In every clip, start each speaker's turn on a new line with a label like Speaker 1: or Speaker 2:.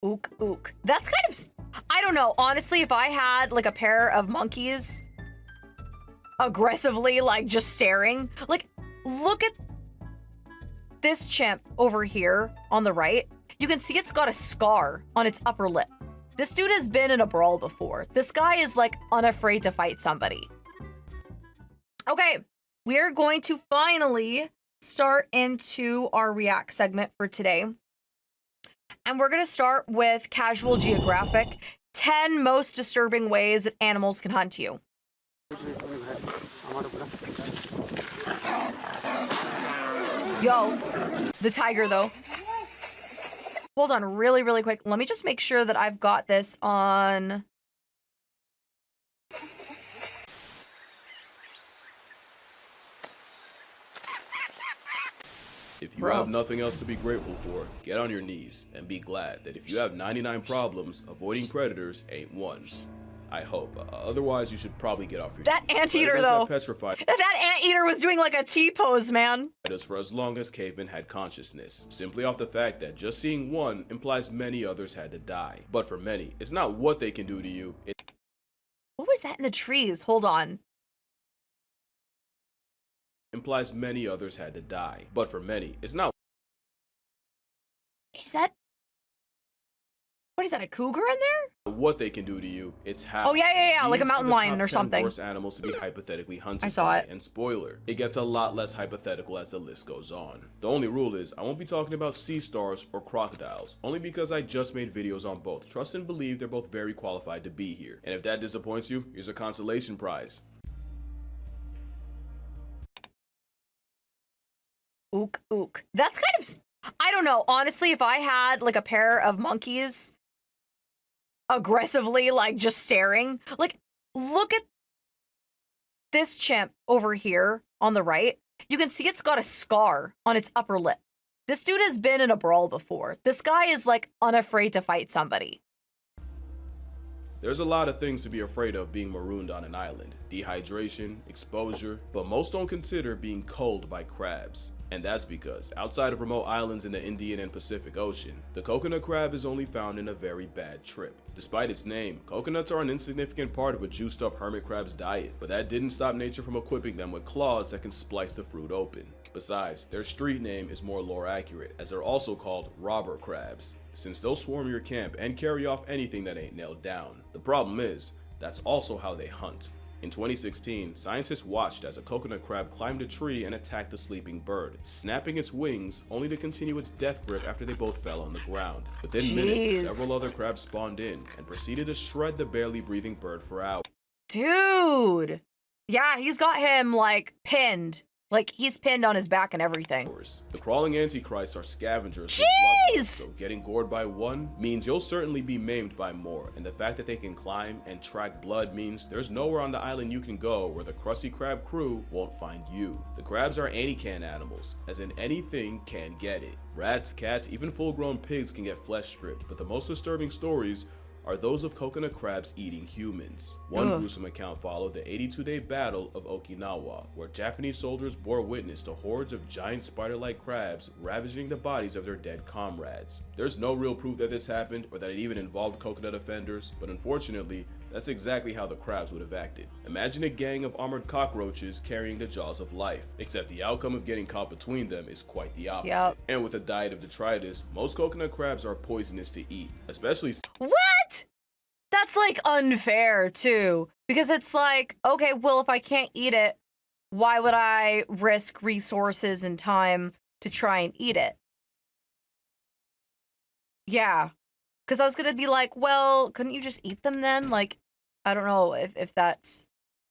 Speaker 1: Ook, ook. That's kind of, I don't know. Honestly, if I had like a pair of monkeys aggressively like just staring, like look at this chimp over here on the right. You can see it's got a scar on its upper lip. This dude has been in a brawl before. This guy is like unafraid to fight somebody. Okay, we are going to finally start into our React segment for today. And we're gonna start with Casual Geographic, 10 most disturbing ways that animals can hunt you. Yo, the tiger though. Hold on really, really quick. Let me just make sure that I've got this on.
Speaker 2: If you have nothing else to be grateful for, get on your knees and be glad that if you have 99 problems, avoiding predators ain't one. I hope. Otherwise, you should probably get off your
Speaker 1: That
Speaker 2: knees.
Speaker 1: anteater though.
Speaker 2: Petrified.
Speaker 1: That anteater was doing like a T-pose, man.
Speaker 2: Us for as long as cavemen had consciousness, simply off the fact that just seeing one implies many others had to die. But for many, it's not what they can do to you.
Speaker 1: What was that in the trees? Hold on.
Speaker 2: Implies many others had to die. But for many, it's not.
Speaker 1: Is that? What is that, a cougar in there?
Speaker 2: What they can do to you, it's how.
Speaker 1: Oh yeah, like a
Speaker 2: These
Speaker 1: mountain
Speaker 2: are the
Speaker 1: lion
Speaker 2: top
Speaker 1: or
Speaker 2: 10
Speaker 1: something.
Speaker 2: worst animals to be hypothetically hunted
Speaker 1: I saw
Speaker 2: by.
Speaker 1: it.
Speaker 2: And spoiler, it gets a lot less hypothetical as the list goes on. The only rule is I won't be talking about sea stars or crocodiles, only because I just made videos on both. Trust and believe they're both very qualified to be here. And if that disappoints you, here's a consolation prize.
Speaker 1: Ook, ook. That's kind of, I don't know. Honestly, if I had like a pair of monkeys aggressively like just staring, like look at this chimp over here on the right. You can see it's got a scar on its upper lip. This dude has been in a brawl before. This guy is like unafraid to fight somebody.
Speaker 2: There's a lot of things to be afraid of being marooned on an island. Dehydration, exposure, but most don't consider being culled by crabs. And that's because, outside of remote islands in the Indian and Pacific Ocean, the coconut crab is only found in a very bad trip. Despite its name, coconuts are an insignificant part of a juiced up hermit crab's diet, but that didn't stop nature from equipping them with claws that can splice the fruit open. Besides, their street name is more lore accurate, as they're also called robber crabs, since they'll swarm your camp and carry off anything that ain't nailed down. The problem is, that's also how they hunt. In 2016, scientists watched as a coconut crab climbed a tree and attacked a sleeping bird, snapping its wings only to continue its death grip after they both fell on the ground. Within minutes, several other crabs spawned in and proceeded to shred the barely breathing bird for hours.
Speaker 1: Dude. Yeah, he's got him like pinned. Like he's pinned on his back and everything.
Speaker 2: The crawling antichrists are scavengers.
Speaker 1: Jeez!
Speaker 2: So getting gored by one means you'll certainly be maimed by more, and the fact that they can climb and track blood means there's nowhere on the island you can go where the Krusty Krab crew won't find you. The crabs are any-can animals, as in anything can get it. Rats, cats, even full-grown pigs can get flesh stripped, but the most disturbing stories are those of coconut crabs eating humans. One gruesome account followed the 82-day Battle of Okinawa, where Japanese soldiers bore witness to hordes of giant spider-like crabs ravaging the bodies of their dead comrades. There's no real proof that this happened or that it even involved coconut offenders, but unfortunately, that's exactly how the crabs would have acted. Imagine a gang of armored cockroaches carrying the jaws of life, except the outcome of getting caught between them is quite the opposite.
Speaker 1: Yep.
Speaker 2: And with a diet of detritus, most coconut crabs are poisonous to eat, especially—
Speaker 1: What? That's like unfair too, because it's like, okay, well, if I can't eat it, why would I risk resources and time to try and eat it? Yeah, because I was gonna be like, well, couldn't you just eat them then? Like, I don't know if that's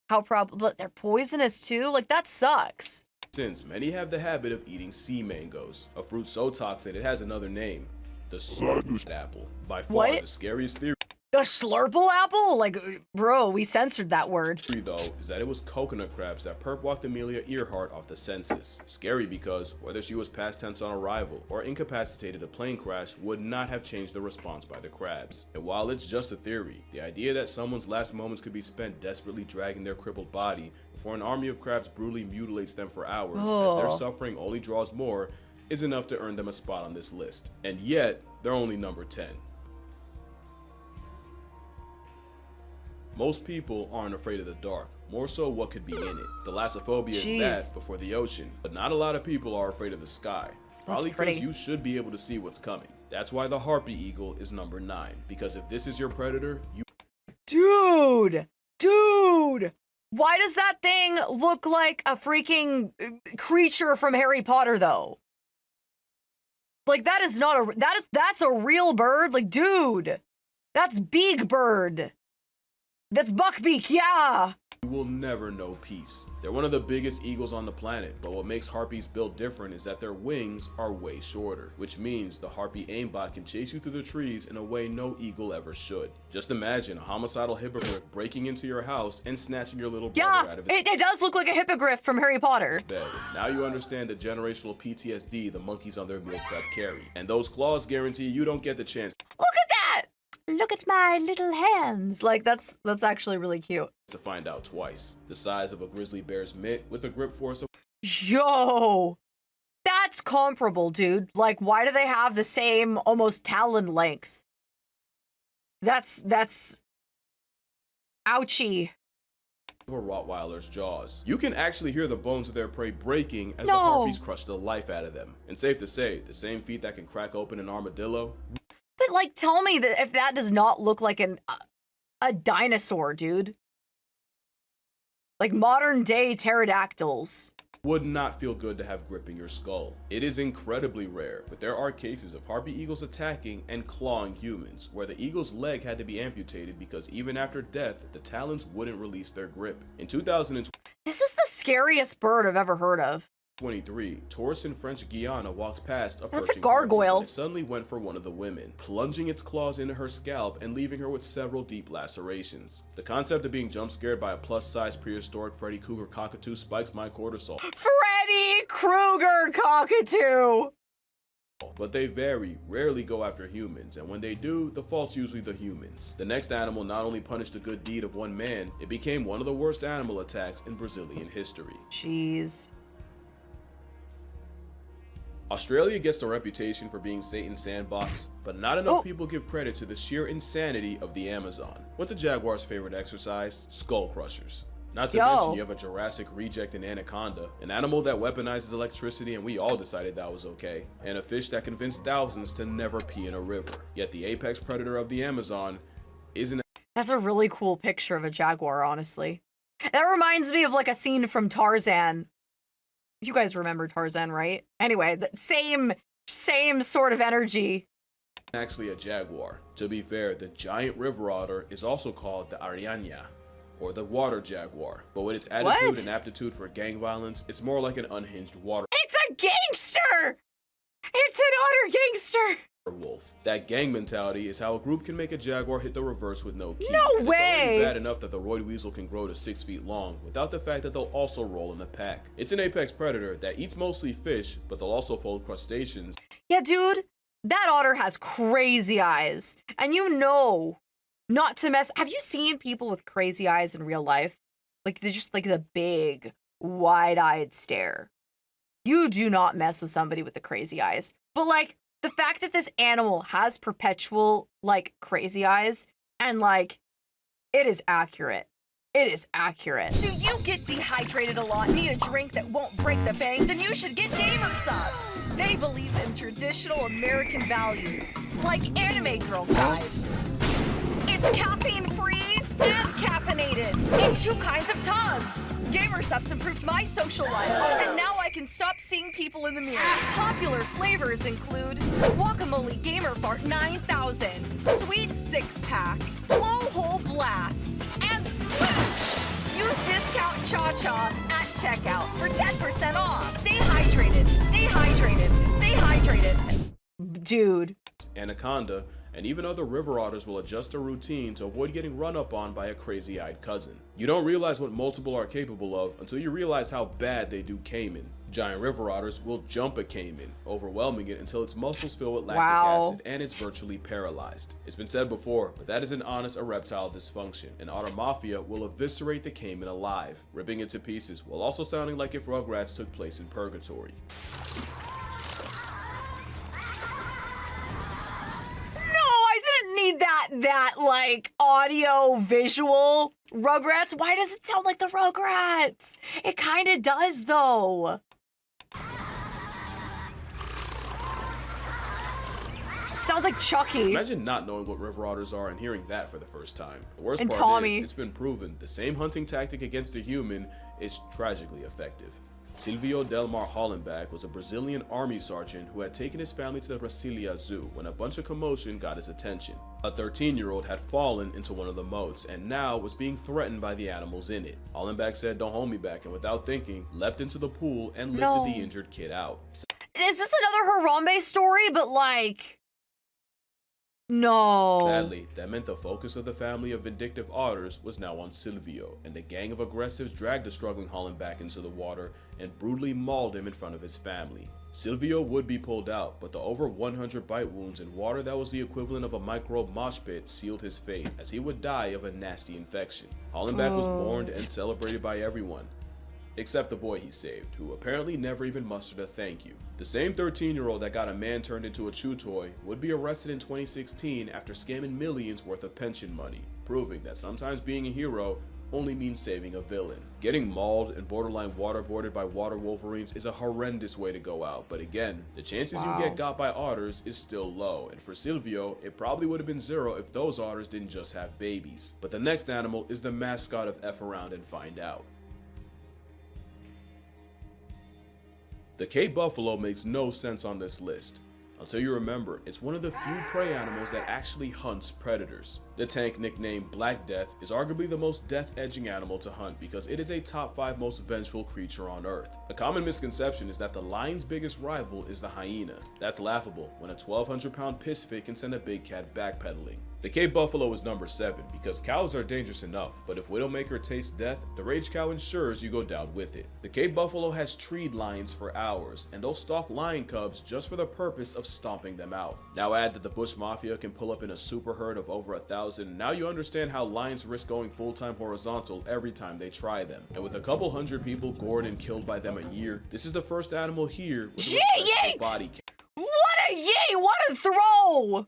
Speaker 1: how probably, but they're poisonous too. Like that sucks.
Speaker 2: Since many have the habit of eating sea mangoes, a fruit so toxic it has another name, the slurped apple. By far the scariest theory
Speaker 1: The slurple apple? Like, bro, we censored that word.
Speaker 2: Though, is that it was coconut crabs that perp-walked Amelia Earhart off the census. Scary because whether she was past tense on arrival or incapacitated a plane crash would not have changed the response by the crabs. And while it's just a theory, the idea that someone's last moments could be spent desperately dragging their crippled body before an army of crabs brutally mutilates them for hours as their suffering only draws more is enough to earn them a spot on this list. And yet, they're only number 10. Most people aren't afraid of the dark, more so what could be in it. Thalassophobia is that before the ocean, but not a lot of people are afraid of the sky. Probably because you should be able to see what's coming. That's why the Harpy eagle is number 9, because if this is your predator, you—
Speaker 1: Dude! Why does that thing look like a freaking creature from Harry Potter, though? Like, that is not a— that's a real bird? Like, dude! That's Beak Bird! That's Buckbeak, yeah!
Speaker 2: You will never know peace. They're one of the biggest eagles on the planet, but what makes harpies built different is that their wings are way shorter, which means the harpy aimbot can chase you through the trees in a way no eagle ever should. Just imagine a homicidal hippogriff breaking into your house and snatching your little brother out of
Speaker 1: it does look like a hippogriff from Harry Potter.
Speaker 2: bed. And now you understand the generational PTSD the monkeys on their meal prep carry. And those claws guarantee you don't get the chance—
Speaker 1: Look at that! Look at my little hands. Like, that's actually really cute.
Speaker 2: to find out twice. The size of a grizzly bear's mitt with a grip force of—
Speaker 1: Yo! That's comparable, dude. Like, why do they have the same almost talon length? That's ouchie.
Speaker 2: a Rottweiler's jaws. You can actually hear the bones of their prey breaking as the harpies crush the life out of them. And safe to say, the same feet that can crack open an armadillo—
Speaker 1: But, like, tell me that if that does not look like a dinosaur, dude. Like modern day pterodactyls.
Speaker 2: would not feel good to have gripping your skull. It is incredibly rare, but there are cases of harpy eagles attacking and clawing humans, where the eagle's leg had to be amputated because even after death, the talons wouldn't release their grip. In 2023,
Speaker 1: This is the scariest bird I've ever heard of.
Speaker 2: tourists in French Guiana walked past
Speaker 1: That's a
Speaker 2: approaching
Speaker 1: gargoyle.
Speaker 2: Harpy, and it suddenly went for one of the women, plunging its claws into her scalp and leaving her with several deep lacerations. The concept of being jump scared by a plus-size prehistoric Freddy Krueger cockatoo spikes my cortisol.
Speaker 1: Freddy Krueger cockatoo!
Speaker 2: But they rarely go after humans, and when they do, the fault's usually the humans. The next animal not only punished a good deed of one man, it became one of the worst animal attacks in Brazilian history.
Speaker 1: Jeez.
Speaker 2: Australia gets the reputation for being Satan's sandbox, but not enough people give credit to the sheer insanity of the Amazon. What's a jaguar's favorite exercise? Skull crushers. Not to mention you have a Jurassic reject in anaconda, an animal that weaponizes electricity and we all decided that was okay, and a fish that convinced thousands to never pee in a river. Yet the apex predator of the Amazon isn't—
Speaker 1: That's a really cool picture of a jaguar, honestly. That reminds me of like a scene from Tarzan. You guys remember Tarzan, right? Anyway, the same sort of energy.
Speaker 2: actually a jaguar. To be fair, the giant river otter is also called the Ariana, or the water jaguar. But with its attitude and aptitude for gang violence, it's more like an unhinged water—
Speaker 1: It's a gangster! It's an otter gangster!
Speaker 2: wolf. That gang mentality is how a group can make a jaguar hit the reverse with no key.
Speaker 1: No
Speaker 2: and
Speaker 1: way!
Speaker 2: It's already bad enough that the roid weasel can grow to 6 feet long, without the fact that they'll also roll in a pack. It's an apex predator that eats mostly fish, but they'll also fold crustaceans.
Speaker 1: Yeah, dude, that otter has crazy eyes. And you know not to mess— Have you seen people with crazy eyes in real life? Like, they're just like the big, wide-eyed stare. You do not mess with somebody with the crazy eyes. But, like, the fact that this animal has perpetual, like, crazy eyes, and, like, it is accurate. It is accurate. Do you get dehydrated a lot, need a drink that won't break the bank? Then you should get Gamersupps. They believe in traditional American values, like anime girl guys. It's caffeine-free and caffeinated in 2 kinds of tubs. Gamersupps improved my social life, and now I can stop seeing people in the mirror. Popular flavors include Guacamole Gamer Fart 9000, Sweet 6-Pack, Blowhole Blast, and Sploosh. Use discount ChaCha at checkout for 10% off. Stay hydrated, stay hydrated, stay hydrated. Dude.
Speaker 2: Anaconda, and even other river otters will adjust their routine to avoid getting run up on by a crazy-eyed cousin. You don't realize what multiple are capable of until you realize how bad they do caiman. Giant river otters will jump a caiman, overwhelming it until its muscles fill with lactic acid and it's virtually paralyzed. It's been said before, but that isn't honest erectile dysfunction. An otter mafia will eviscerate the caiman alive, ripping it to pieces, while also sounding like if Rugrats took place in purgatory.
Speaker 1: Need that, like, audio visual Rugrats. Why does it sound like the Rugrats? It kind of does, though. Sounds like Chucky.
Speaker 2: Imagine not knowing what river otters are and hearing that for the first time. The worst
Speaker 1: And
Speaker 2: part
Speaker 1: Tommy.
Speaker 2: is, it's been proven the same hunting tactic against a human is tragically effective. Silvio Delmar Hollenbach was a Brazilian army sergeant who had taken his family to the Brasilia Zoo when a bunch of commotion got his attention. A 13-year-old had fallen into one of the moats and now was being threatened by the animals in it. Hollenbach said, "Don't hold me back," and without thinking, leapt into the pool and lifted the injured kid out.
Speaker 1: Is this another Harambe story, but like... No.
Speaker 2: Sadly, that meant the focus of the family of vindictive otters was now on Silvio, and the gang of aggressives dragged the struggling Hollenbach into the water and brutally mauled him in front of his family. Silvio would be pulled out, but the over 100 bite wounds in water that was the equivalent of a microbe mosh pit sealed his fate, as he would die of a nasty infection. Hollenbach was mourned and celebrated by everyone, except the boy he saved, who apparently never even mustered a thank you. The same 13-year-old that got a man turned into a chew toy would be arrested in 2016 after scamming millions worth of pension money, proving that sometimes being a hero only means saving a villain. Getting mauled and borderline waterboarded by water wolverines is a horrendous way to go out, but again, the chances you get got by otters is still low, and for Silvio, it probably would have been zero if those otters didn't just have babies. But the next animal is the mascot of F Around and Find Out. The Cape buffalo makes no sense on this list, until you remember it's one of the few prey animals that actually hunts predators. The tank, nicknamed Black Death, is arguably the most death-edging animal to hunt because it is a top 5 most vengeful creature on Earth. A common misconception is that the lion's biggest rival is the hyena. That's laughable when a 1,200-pound piss fit can send a big cat backpedaling. The Cape buffalo is number 7 because cows are dangerous enough, but if Widowmaker tastes death, the rage cow ensures you go down with it. The Cape buffalo has treed lions for hours, and they'll stalk lion cubs just for the purpose of stomping them out. Now add that the bush mafia can pull up in a super herd of over 1,000, now you understand how lions risk going full-time horizontal every time they try them. And with a couple hundred people gored and killed by them a year, this is the first animal here with a respectable body count.
Speaker 1: What a yay! What a throw!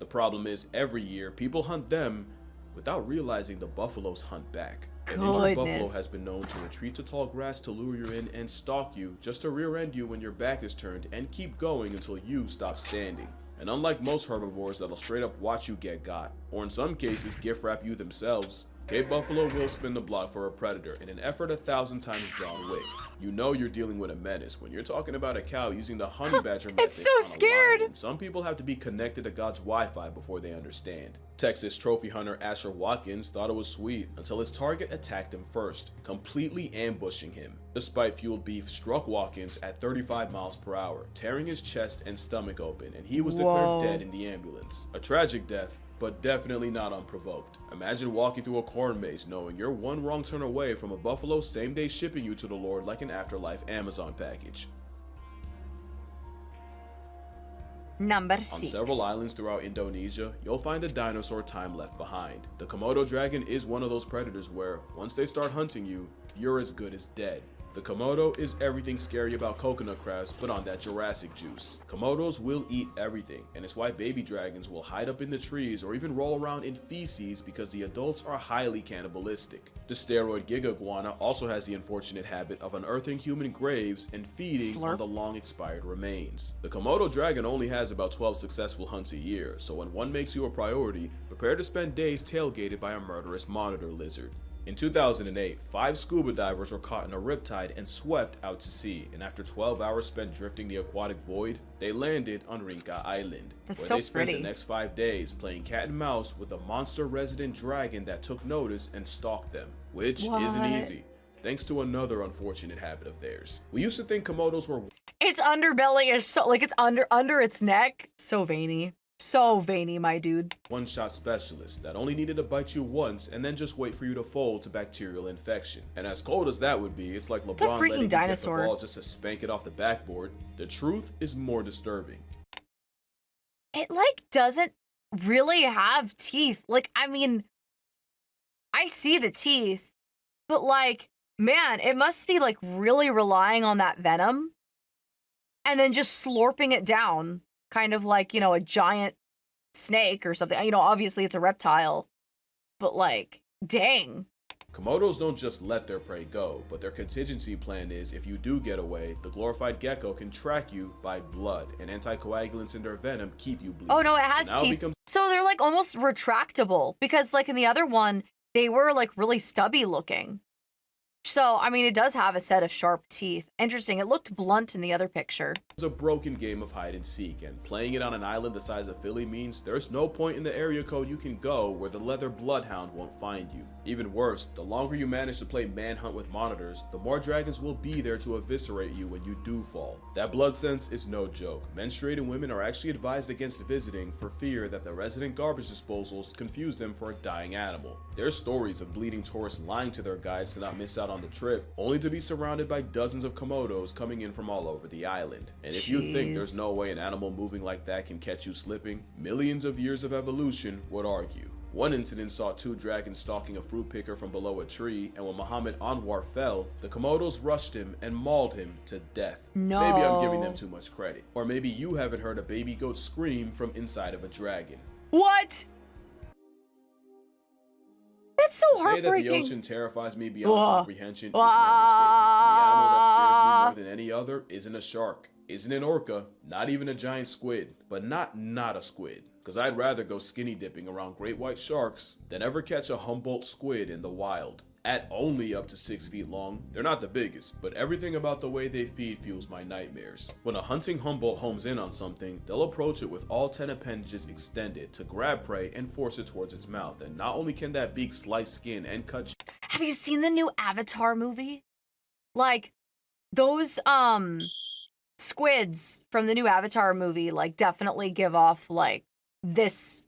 Speaker 2: The problem is, every year, people hunt them without realizing the buffaloes hunt back. An injured buffalo has been known to retreat to tall grass to lure you in and stalk you, just to rear-end you when your back is turned and keep going until you stop standing. And unlike most herbivores that'll straight up watch you get got, or in some cases gift wrap you themselves, Cape buffalo will spin the block for a predator in an effort 1,000 times John Wick. You know you're dealing with a menace when you're talking about a cow using the honey badger method.
Speaker 1: It's so scared.
Speaker 2: And some people have to be connected to God's Wi-Fi before they understand. Texas trophy hunter Asher Watkins thought it was sweet until his target attacked him first, completely ambushing him. The spite-fueled beef struck Watkins at 35 miles per hour, tearing his chest and stomach open, and he was declared dead in the ambulance. A tragic death, but definitely not unprovoked. Imagine walking through a corn maze knowing you're one wrong turn away from a buffalo same-day shipping you to the Lord like an afterlife Amazon package.
Speaker 1: Number 6.
Speaker 2: On several islands throughout Indonesia, you'll find a dinosaur time left behind. The Komodo dragon is one of those predators where, once they start hunting you, you're as good as dead. The Komodo is everything scary about coconut crabs, but on that Jurassic juice. Komodos will eat everything, and it's why baby dragons will hide up in the trees or even roll around in feces because the adults are highly cannibalistic. The steroid giga iguana also has the unfortunate habit of unearthing human graves and feeding on the long expired remains. The Komodo dragon only has about 12 successful hunts a year, so when one makes you a priority, prepare to spend days tailgated by a murderous monitor lizard. In 2008, 5 scuba divers were caught in a riptide and swept out to sea, and after 12 hours spent drifting the aquatic void, they landed on Rinca Island, where they spent the next 5 days playing cat and mouse with the monster resident dragon that took notice and stalked them, which isn't easy, thanks to another unfortunate habit of theirs. We used to think Komodos were...
Speaker 1: Its underbelly is so, like, it's under its neck. So veiny. So veiny, my dude.
Speaker 2: One-shot specialist that only needed to bite you once and then just wait for you to fold to bacterial infection. And as cold as that would be, it's like LeBron letting you get the ball just to spank it off the backboard. The truth is more disturbing.
Speaker 1: It, like, doesn't really have teeth. Like, I mean, I see the teeth, but, like, man, it must be, like, really relying on that venom and then just slurping it down. Kind of like, you know, a giant snake or something. You know, obviously it's a reptile, but like, dang.
Speaker 2: Komodos don't just let their prey go, but their contingency plan is if you do get away, the glorified gecko can track you by blood, and anticoagulants in their venom keep you bleeding.
Speaker 1: Oh no, it has
Speaker 2: So now it
Speaker 1: teeth.
Speaker 2: becomes
Speaker 1: So they're like almost retractable because like in the other one, they were like really stubby looking. So, I mean, it does have a set of sharp teeth. Interesting. It looked blunt in the other picture.
Speaker 2: a broken game of hide and seek, and playing it on an island the size of Philly means there's no point in the area code you can go where the leather bloodhound won't find you. Even worse, the longer you manage to play manhunt with monitors, the more dragons will be there to eviscerate you when you do fall. That blood sense is no joke. Menstruating women are actually advised against visiting for fear that the resident garbage disposals confuse them for a dying animal. There's stories of bleeding tourists lying to their guides to not miss out on the trip, only to be surrounded by dozens of Komodos coming in from all over the island. And if you think there's no way an animal moving like that can catch you slipping, millions of years of evolution would argue. One incident saw two dragons stalking a fruit picker from below a tree, and when Muhammad Anwar fell, the Komodos rushed him and mauled him to death.
Speaker 1: No.
Speaker 2: Maybe I'm giving them too much credit. Or maybe you haven't heard a baby goat scream from inside of a dragon.
Speaker 1: What? That's so
Speaker 2: To say
Speaker 1: heartbreaking.
Speaker 2: that the ocean terrifies me beyond comprehension is an understatement. And the animal that scares me more than any other isn't a shark, isn't an orca, not even a giant squid, but not a squid. Cause I'd rather go skinny dipping around great white sharks than ever catch a Humboldt squid in the wild. At only up to 6 feet long, they're not the biggest, but everything about the way they feed fuels my nightmares. When a hunting Humboldt homes in on something, they'll approach it with all 10 appendages extended to grab prey and force it towards its mouth, and not only can that beak slice skin and cut.
Speaker 1: Have you seen the new Avatar movie? Like, those, squids from the new Avatar movie, like, definitely give off, like, this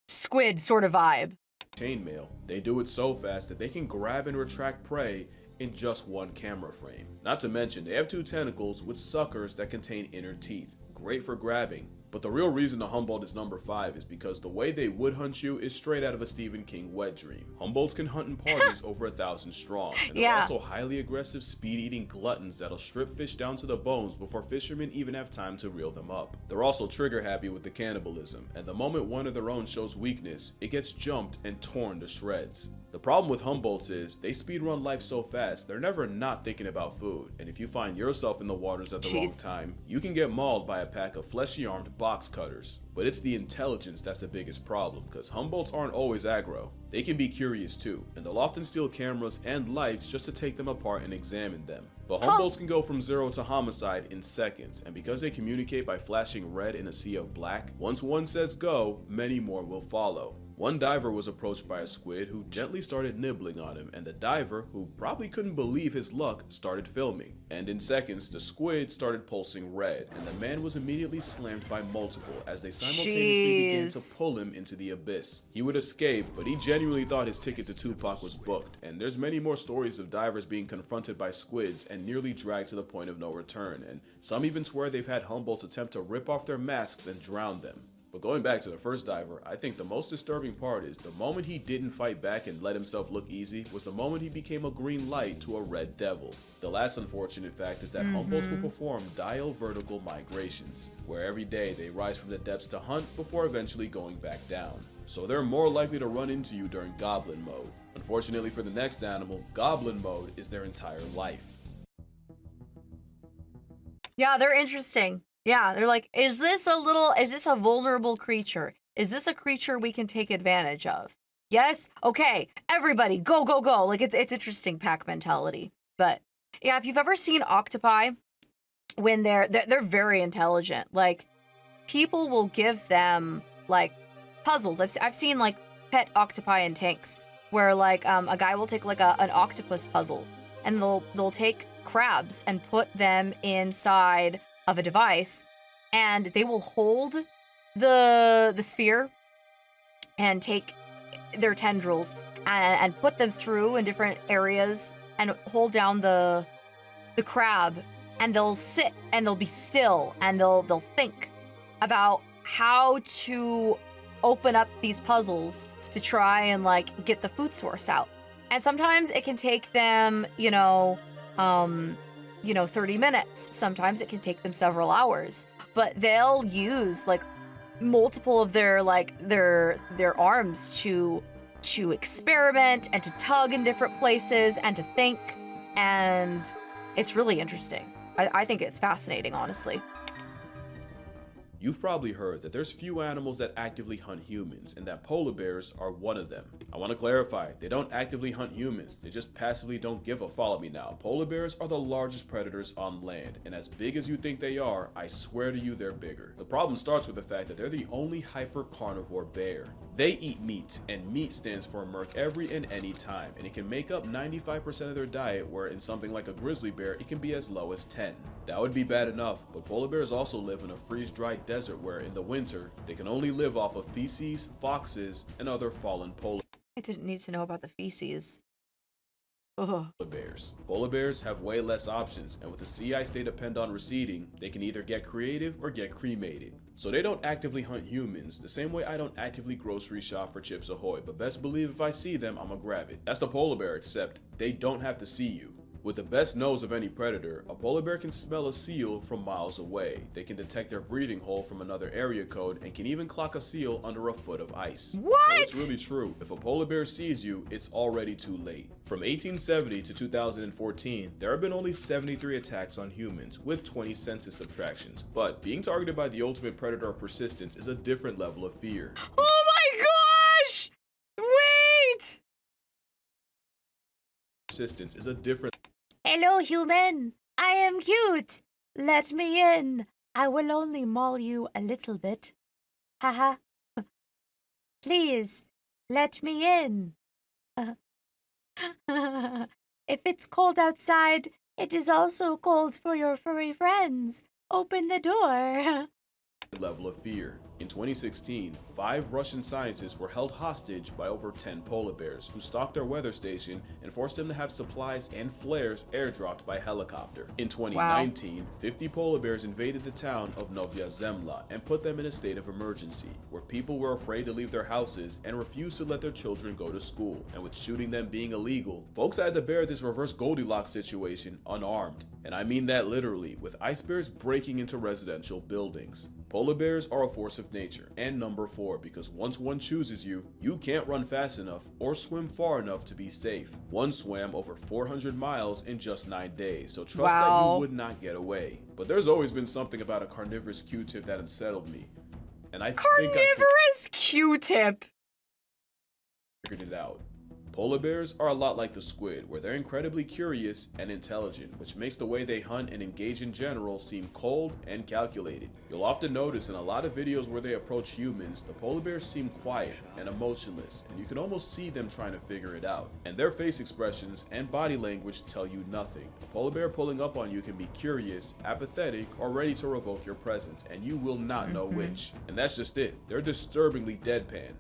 Speaker 1: squid sort of vibe.
Speaker 2: Chainmail. They do it so fast that they can grab and retract prey in just one camera frame. Not to mention, they have 2 tentacles with suckers that contain inner teeth. Great for grabbing. But the real reason the Humboldt is number 5 is because the way they would hunt you is straight out of a Stephen King wet dream. Humboldts can hunt in parties over 1,000 strong, and they're also highly aggressive, speed-eating gluttons that'll strip fish down to the bones before fishermen even have time to reel them up. They're also trigger-happy with the cannibalism, and the moment one of their own shows weakness, it gets jumped and torn to shreds. The problem with Humboldts is they speedrun life so fast, they're never not thinking about food, and if you find yourself in the waters at the wrong time, you can get mauled by a pack of fleshy-armed box cutters. But it's the intelligence that's the biggest problem, because Humboldts aren't always aggro. They can be curious too, and they'll often steal cameras and lights just to take them apart and examine them. But Humboldts can go from 0 to homicide in seconds, and because they communicate by flashing red in a sea of black, once one says go, many more will follow. One diver was approached by a squid who gently started nibbling on him, and the diver, who probably couldn't believe his luck, started filming. And in seconds, the squid started pulsing red, and the man was immediately slammed by multiple as they simultaneously began to pull him into the abyss. He would escape, but he genuinely thought his ticket to Tupac was booked, and there's many more stories of divers being confronted by squids and nearly dragged to the point of no return, and some even swear they've had Humboldts attempt to rip off their masks and drown them. But going back to the first diver, I think the most disturbing part is the moment he didn't fight back and let himself look easy was the moment he became a green light to a red devil. The last unfortunate fact is that Humboldts will perform diel-vertical migrations, where every day they rise from the depths to hunt before eventually going back down. So they're more likely to run into you during goblin mode. Unfortunately for the next animal, goblin mode is their entire life.
Speaker 1: Yeah, they're interesting. Yeah, they're like, is this a vulnerable creature? Is this a creature we can take advantage of? Yes? Okay, everybody, go, go, go. Like, it's interesting pack mentality. But yeah, if you've ever seen octopi, when they're very intelligent. Like, people will give them, like, puzzles. I've seen, like, pet octopi in tanks, where, like, a guy will take, like, an octopus puzzle, and they'll take crabs and put them inside of a device, and they will hold the sphere and take their tendrils and put them through in different areas and hold down the crab, and they'll sit and they'll be still and they'll think about how to open up these puzzles to try and like get the food source out. And sometimes it can take them, 30 minutes. Sometimes it can take them several hours, but they'll use like multiple of their their arms to experiment and to tug in different places and to think, and it's really interesting. I think it's fascinating, honestly.
Speaker 2: You've probably heard that there's few animals that actively hunt humans, and that polar bears are one of them. I want to clarify, they don't actively hunt humans, they just passively don't give a follow me now. Polar bears are the largest predators on land, and as big as you think they are, I swear to you they're bigger. The problem starts with the fact that they're the only hyper-carnivore bear. They eat meat, and meat stands for murk every and any time, and it can make up 95% of their diet, where in something like a grizzly bear, it can be as low as 10. That would be bad enough, but polar bears also live in a freeze-dried desert where in the winter, they can only live off of feces, foxes, and other fallen polar
Speaker 1: I didn't need to know about the feces. Ugh.
Speaker 2: bears. Polar bears have way less options, and with the sea ice they depend on receding, they can either get creative or get cremated. So they don't actively hunt humans, the same way I don't actively grocery shop for Chips Ahoy, but best believe if I see them, I'ma grab it. That's the polar bear, except they don't have to see you. With the best nose of any predator, a polar bear can smell a seal from miles away. They can detect their breathing hole from another area code and can even clock a seal under a foot of ice.
Speaker 1: What?
Speaker 2: So it's really true. If a polar bear sees you, it's already too late. From 1870 to 2014, there have been only 73 attacks on humans, with 20 census subtractions. But being targeted by the ultimate predator of persistence is a different level of fear.
Speaker 1: Oh my gosh! Wait!
Speaker 2: Persistence is a different
Speaker 1: Hello, human. I am cute. Let me in. I will only maul you a little bit. Haha. Please, let me in. If it's cold outside, it is also cold for your furry friends. Open the door.
Speaker 2: level of fear. In 2016, 5 Russian scientists were held hostage by over 10 polar bears who stalked their weather station and forced them to have supplies and flares airdropped by helicopter. In 2019, 50 polar bears invaded the town of Novaya Zemlya and put them in a state of emergency, where people were afraid to leave their houses and refused to let their children go to school. And with shooting them being illegal, folks had to bear this reverse Goldilocks situation unarmed. And I mean that literally, with ice bears breaking into residential buildings. Polar bears are a force of nature, and number 4, because once one chooses you, you can't run fast enough or swim far enough to be safe. One swam over 400 miles in just 9 days, so trust that you would not get away. But there's always been something about a carnivorous Q-tip that unsettled me, and I
Speaker 1: Carnivorous Q-tip!
Speaker 2: Figured it out. Polar bears are a lot like the squid, where they're incredibly curious and intelligent, which makes the way they hunt and engage in general seem cold and calculated. You'll often notice in a lot of videos where they approach humans, the polar bears seem quiet and emotionless, and you can almost see them trying to figure it out. And their face expressions and body language tell you nothing. A polar bear pulling up on you can be curious, apathetic, or ready to revoke your presence, and you will not know which. And that's just it. They're disturbingly deadpan.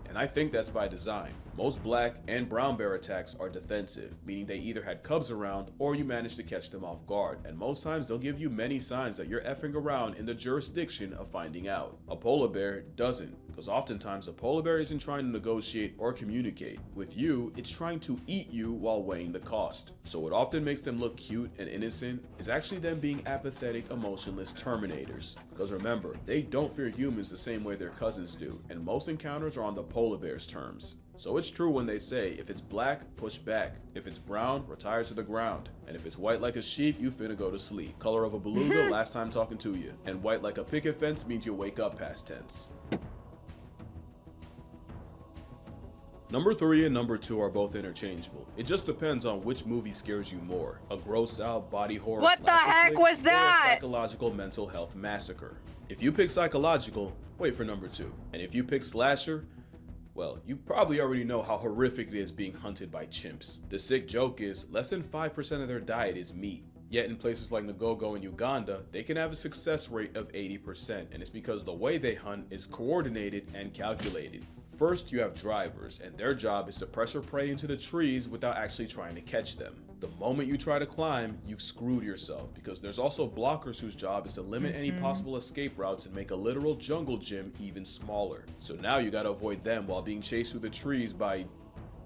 Speaker 2: And I think that's by design. Most black and brown bear attacks are defensive, meaning they either had cubs around or you managed to catch them off guard, and most times they'll give you many signs that you're effing around in the jurisdiction of finding out. A polar bear doesn't, because oftentimes a polar bear isn't trying to negotiate or communicate. With you, it's trying to eat you while weighing the cost. So what often makes them look cute and innocent is actually them being apathetic, emotionless terminators. Because remember, they don't fear humans the same way their cousins do, and most encounters are on the polar bear's terms. So it's true when they say, if it's black, push back. If it's brown, retire to the ground. And if it's white like a sheep, you finna go to sleep. Color of a beluga, last time talking to you. And white like a picket fence means you'll wake up past tense. Number 3 and number 2 are both interchangeable. It just depends on which movie scares you more. A gross out body horror
Speaker 1: What the heck was that?
Speaker 2: Or a psychological mental health massacre. If you pick psychological, wait for number 2. And if you pick slasher, well, you probably already know how horrific it is being hunted by chimps. The sick joke is, less than 5% of their diet is meat. Yet in places like Ngogo and Uganda, they can have a success rate of 80%, and it's because the way they hunt is coordinated and calculated. First, you have drivers, and their job is to pressure prey into the trees without actually trying to catch them. The moment you try to climb, you've screwed yourself, because there's also blockers whose job is to limit any possible escape routes and make a literal jungle gym even smaller. So now you gotta avoid them while being chased through the trees by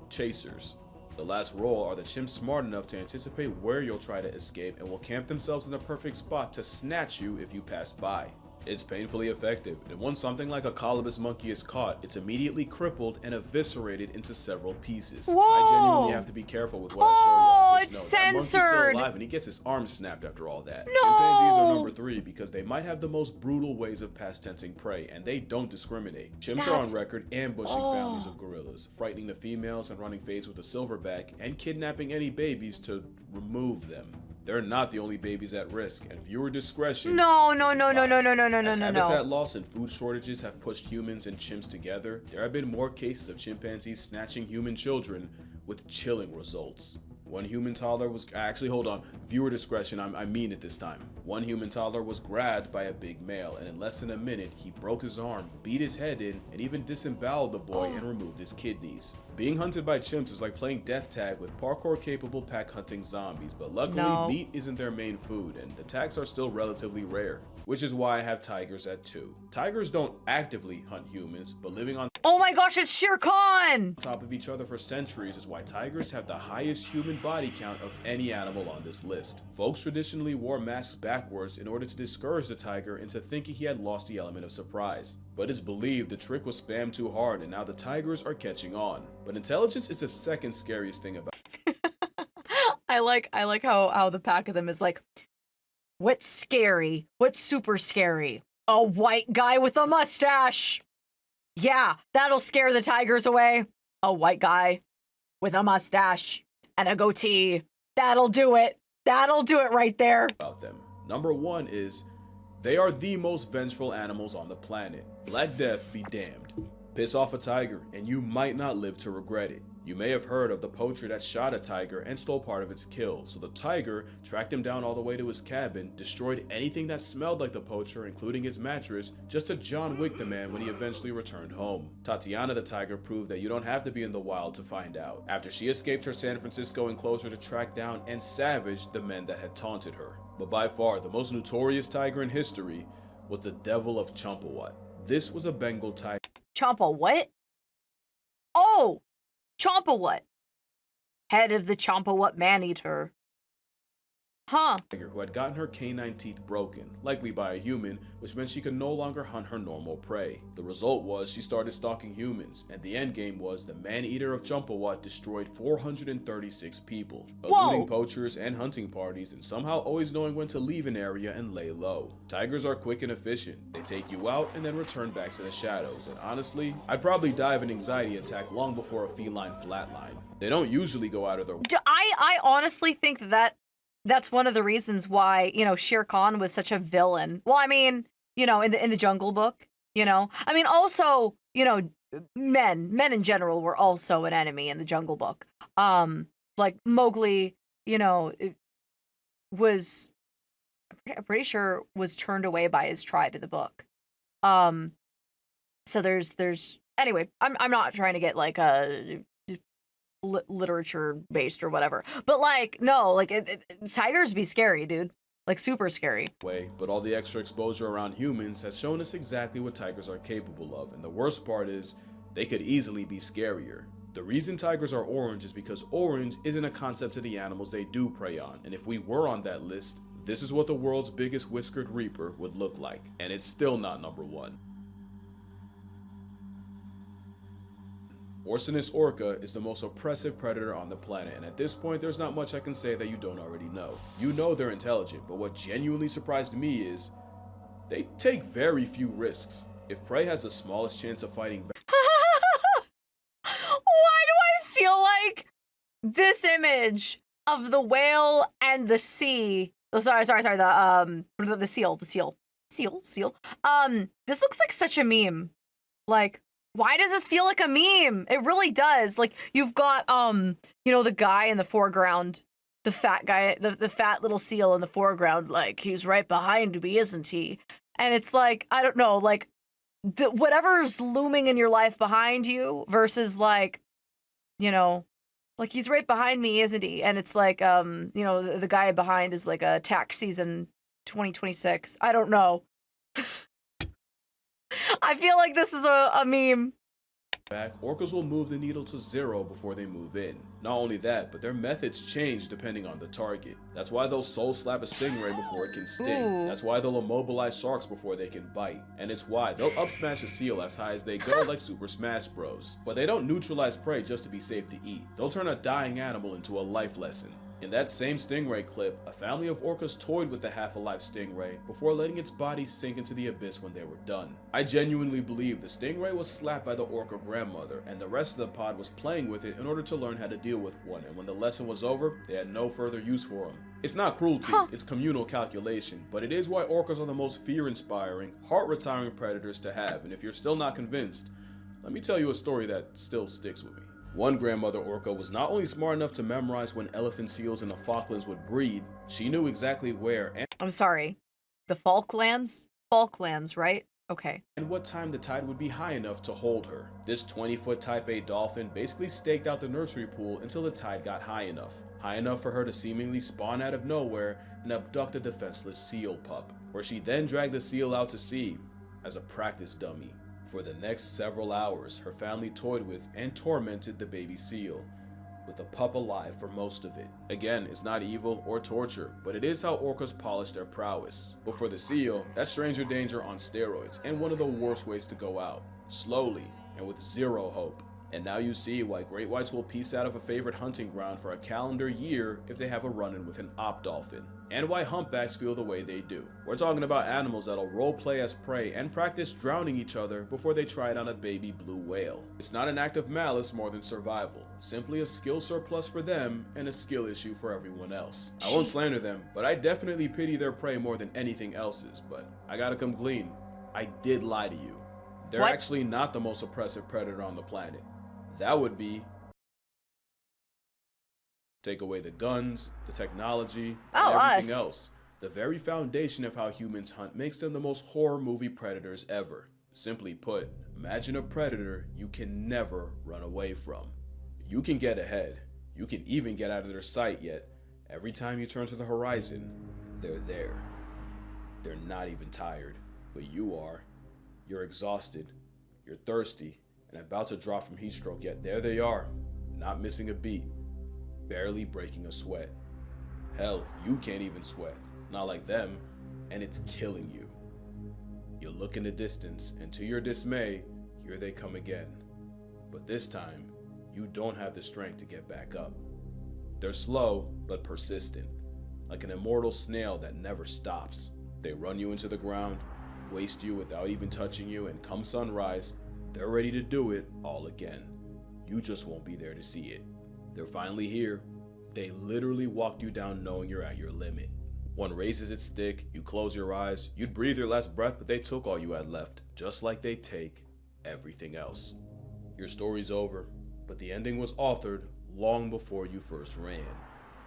Speaker 2: chasers. The last role are the chimps smart enough to anticipate where you'll try to escape and will camp themselves in the perfect spot to snatch you if you pass by. It's painfully effective, and once something like a colobus monkey is caught, it's immediately crippled and eviscerated into several pieces.
Speaker 1: Whoa.
Speaker 2: I genuinely have to be careful with what I show y'all. Just
Speaker 1: it's
Speaker 2: know that monkey's still
Speaker 1: censored.
Speaker 2: alive and he gets his arm snapped after all that.
Speaker 1: No.
Speaker 2: Chimpanzees are number 3 because they might have the most brutal ways of past tensing prey, and they don't discriminate. Chimps are on record ambushing families of gorillas, frightening the females and running fades with a silverback, and kidnapping any babies to remove them. They're not the only babies at risk, and viewer discretion.
Speaker 1: No.
Speaker 2: As habitat loss and food shortages have pushed humans and chimps together, there have been more cases of chimpanzees snatching human children with chilling results. One human toddler was viewer discretion, I mean it this time. One human toddler was grabbed by a big male, and in less than a minute, he broke his arm, beat his head in, and even disemboweled the boy and removed his kidneys. Being hunted by chimps is like playing death tag with parkour-capable pack hunting zombies, but luckily meat isn't their main food, and attacks are still relatively rare, which is why I have tigers at 2. Tigers don't actively hunt humans, but living on
Speaker 1: Oh my gosh, it's Shere Khan!
Speaker 2: top of each other for centuries is why tigers have the highest human body count of any animal on this list. Folks traditionally wore masks backwards in order to discourage the tiger into thinking he had lost the element of surprise. But it's believed the trick was spammed too hard and now the tigers are catching on. But intelligence is the second scariest thing about
Speaker 1: I like how the pack of them is like, what's scary? What's super scary? A white guy with a mustache! Yeah, that'll scare the tigers away. A white guy with a mustache and a goatee. That'll do it. That'll do it right there.
Speaker 2: about them. Number 1 is they are the most vengeful animals on the planet. Black Death be damned. Piss off a tiger and you might not live to regret it. You may have heard of the poacher that shot a tiger and stole part of its kill, so the tiger tracked him down all the way to his cabin, destroyed anything that smelled like the poacher, including his mattress, just to John Wick the man when he eventually returned home. Tatiana the tiger proved that you don't have to be in the wild to find out, after she escaped her San Francisco enclosure to track down and savage the men that had taunted her. But by far, the most notorious tiger in history was the Devil of Champawat. This was a Bengal tiger.
Speaker 1: Champa what? Oh! Champawat. Head of the Champawat man-eater. Huh.
Speaker 2: Who had gotten her canine teeth broken, likely by a human, which meant she could no longer hunt her normal prey. The result was she started stalking humans, and the endgame was the man-eater of Champawat destroyed 436 people, eluding poachers and hunting parties, and somehow always knowing when to leave an area and lay low. Tigers are quick and efficient. They take you out and then return back to the shadows, and honestly, I'd probably die of an anxiety attack long before a feline flatline. They don't usually go out of their way.
Speaker 1: I honestly think that's one of the reasons why, you know, Shere Khan was such a villain. Well, I mean, you know, in the Jungle Book, you know, I mean, also, you know, men in general were also an enemy in the Jungle Book. Like Mowgli, you know, I'm pretty sure was turned away by his tribe in the book. So there's anyway, I'm not trying to get like a literature based or whatever, but like no, like tigers be scary, dude, like super scary.
Speaker 2: But all the extra exposure around humans has shown us exactly what tigers are capable of, and the worst part is they could easily be scarier. The reason tigers are orange is because orange isn't a concept to the animals they do prey on, and if we were on that list, this is what the world's biggest whiskered reaper would look like, and it's still not number 1. Orcinus orca is the most oppressive predator on the planet, and at this point there's not much I can say that you don't already know. You know they're intelligent, but what genuinely surprised me is they take very few risks. If prey has the smallest chance of fighting back,
Speaker 1: Why do I feel like this image of the whale and the sea? Oh, sorry, the seal. This looks like such a meme. Like, why does this feel like a meme? It really does. Like, you've got, you know, the guy in the foreground, the fat guy, the fat little seal in the foreground, like, he's right behind me, isn't he? And it's like, I don't know, like, whatever's looming in your life behind you versus, like, you know, like, he's right behind me, isn't he? And it's like, you know, the guy behind is like a tax season 2026. I don't know. I feel like this is a meme.
Speaker 2: back, orcas will move the needle to 0 before they move in. Not only that, but their methods change depending on the target. That's why they'll soul slap a stingray before it can sting.
Speaker 1: Ooh.
Speaker 2: That's why they'll immobilize sharks before they can bite. And it's why they'll up smash a seal as high as they go like Super Smash Bros. But they don't neutralize prey just to be safe to eat. They'll turn a dying animal into a life lesson. In that same stingray clip, a family of orcas toyed with the half-alive stingray before letting its body sink into the abyss when they were done. I genuinely believe the stingray was slapped by the orca grandmother, and the rest of the pod was playing with it in order to learn how to deal with one, and when the lesson was over, they had no further use for him. It's not cruelty, it's communal calculation, but it is why orcas are the most fear-inspiring, heart-retiring predators to have, and if you're still not convinced, let me tell you a story that still sticks with me. One grandmother orca was not only smart enough to memorize when elephant seals in the Falklands would breed, she knew exactly where and
Speaker 1: I'm sorry. The Falklands? Falklands, right? Okay.
Speaker 2: what time the tide would be high enough to hold her. This 20-foot Type A dolphin basically staked out the nursery pool until the tide got high enough for her to seemingly spawn out of nowhere and abduct a defenseless seal pup, where she then dragged the seal out to sea as a practice dummy. For the next several hours, her family toyed with and tormented the baby seal, with the pup alive for most of it. Again, it's not evil or torture, but it is how orcas polish their prowess. But for the seal, that's stranger danger on steroids, and one of the worst ways to go out. Slowly, and with zero hope. And now you see why great whites will piece out of a favorite hunting ground for a calendar year if they have a run-in with an op dolphin. And why humpbacks feel the way they do. We're talking about animals that'll roleplay as prey and practice drowning each other before they try it on a baby blue whale. It's not an act of malice more than survival, simply a skill surplus for them and a skill issue for everyone else. I won't slander them, but I definitely pity their prey more than anything else's, but I gotta come clean. I did lie to you. They're actually not the most oppressive predator on the planet. That would be take away the guns, the technology, and everything else. The very foundation of how humans hunt makes them the most horror movie predators ever. Simply put, imagine a predator you can never run away from. You can get ahead. You can even get out of their sight, yet every time you turn to the horizon, they're there. They're not even tired, but you are. You're exhausted. You're thirsty. And about to drop from heat stroke, yet there they are, not missing a beat, barely breaking a sweat. Hell, you can't even sweat, not like them, and it's killing you. You look in the distance, and to your dismay, here they come again. But this time, you don't have the strength to get back up. They're slow, but persistent, like an immortal snail that never stops. They run you into the ground, waste you without even touching you, and come sunrise, they're ready to do it all again. You just won't be there to see it. They're finally here. They literally walk you down knowing you're at your limit. One raises its stick, you close your eyes, you'd breathe your last breath, but they took all you had left, just like they take everything else. Your story's over, but the ending was authored long before you first ran.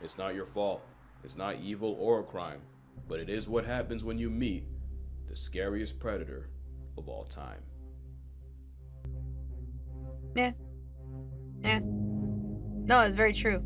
Speaker 2: It's not your fault. It's not evil or a crime, but it is what happens when you meet the scariest predator of all time.
Speaker 1: Yeah. No, it's very true.